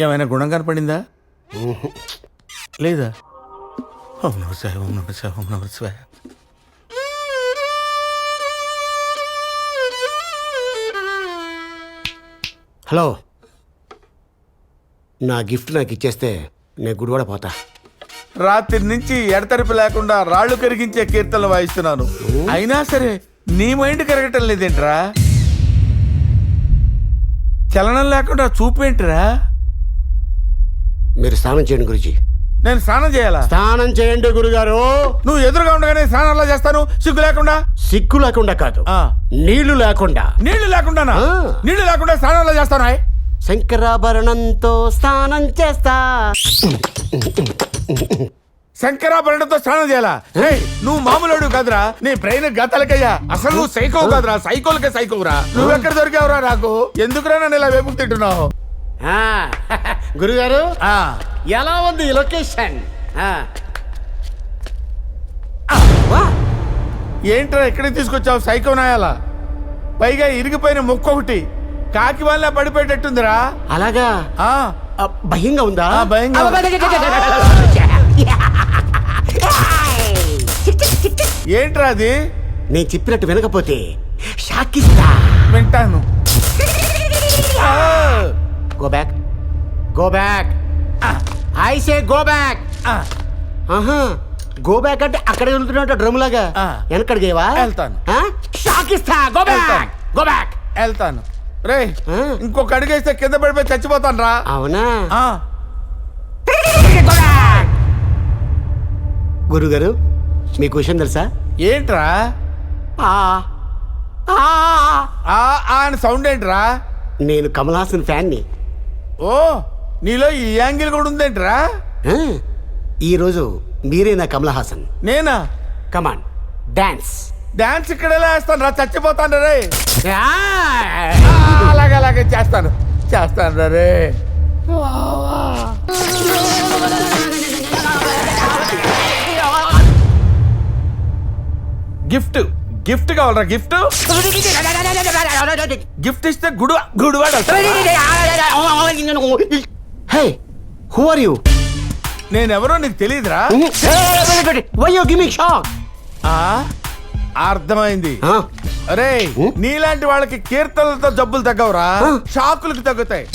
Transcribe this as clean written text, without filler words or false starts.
ఏమైనా గుణం కనపడిందా? లేదా? ఓం నమః శివాయ, ఓం నమః శివాయ, ఓం నమః శివాయ. హలో, నా గిఫ్ట్ నాకు ఇచ్చేస్తే నేను గుడివాడ పోతా. రాత్రి నుంచి ఎడతెరిపి లేకుండా రాళ్లు కరిగించే కీర్తనలు వాయిస్తున్నాను. అయినా సరే నీ మైండ్ కరగటం లేదేంట్రా? చలనం లేకుండా చూపేంట్రా? మీరు స్నానం చేయండి గురుజీ. నేను స్నానం చేయాలా? స్నానం చేయండి గురుగారు. నువ్వు ఎదురుగా ఉండగానే స్నానం ఎలా చేస్తాను? సిగ్గు లేకుండా? సిగ్గు లేకుండా కాదు, నీళ్లు లేకుండా. నీళ్లు లేకుండానా? నీళ్లు లేకుండా స్నానం ఎలా చేస్తాను? శంకరాభరణంతో స్నానం చేస్తా. శంకరాభరణంతో స్నానం చేయాలా? నువ్వు మామూలు కాదురా, నీ బ్రెయిన్ గతలకయ్యా. అసలు నువ్వు సైకో కాదురా, సైకోలకే సైకోరా. నువ్వెక్కడ దొరికావురా నాకు? ఎందుకురా నన్ను ఇలా వేపుకు తింటున్నావు? గురుగారు ఎలా ఉంది లొకేషన్? ఏంట్రా ఎక్కడికి తీసుకొచ్చావు సైకో నాయాలా? పైగా ఇరిగిపోయిన ముక్క ఒకటి కాకి వల్ల పడిపోయేటట్టుందిరా. అలాగా? భయంగా ఉందా? భయంగా. ఏంట్రా అది? నేను చెప్పినట్టు వినకపోతే షాకిస్తా. వింటాను. Go back, go back. I say go back. Go back అంటే అక్కడ వెళ్తున్నట్టు డ్రమ్ లాగా వెనకడిగేవా? వెళ్తాను. షాకిస్తా. Go back, go back. వెళ్తాను. రే, ఇంకొక అడిగేస్తే కింద పడిపోయి చచ్చిపోతాను రా. అవునా? గురుగారు, మీకు విషయం తెలుసా? ఏంట్రా అని సౌండ్ ఏంట్రా? నేను కమల్ హాసన్ ఫ్యాన్ని. ఓ, నీలో ఈ యాంగిల్ కూడా ఉందేంట్రా? ఈరోజు మీరే నా కమల్ హాసన్. నేనా? Come on dance. డాన్స్ ఇక్కడ ఎలా వేస్తాను రా? చచ్చిపోతాను రే. అలాగే చేస్తాను రే. గిఫ్ట్ గిఫ్ట్ కావాలరా? గిఫ్ట్ గిఫ్ట్ ఇస్తే గుడివాడు. Hey, who are you? నేనెవరో నీకు తెలియదురా? Why you give me shock? అర్థమైంది. అరే, నీలాంటి వాళ్ళకి కీర్తనలతో జబ్బులు తగ్గవురా, షాకులకు తగ్గుతాయి.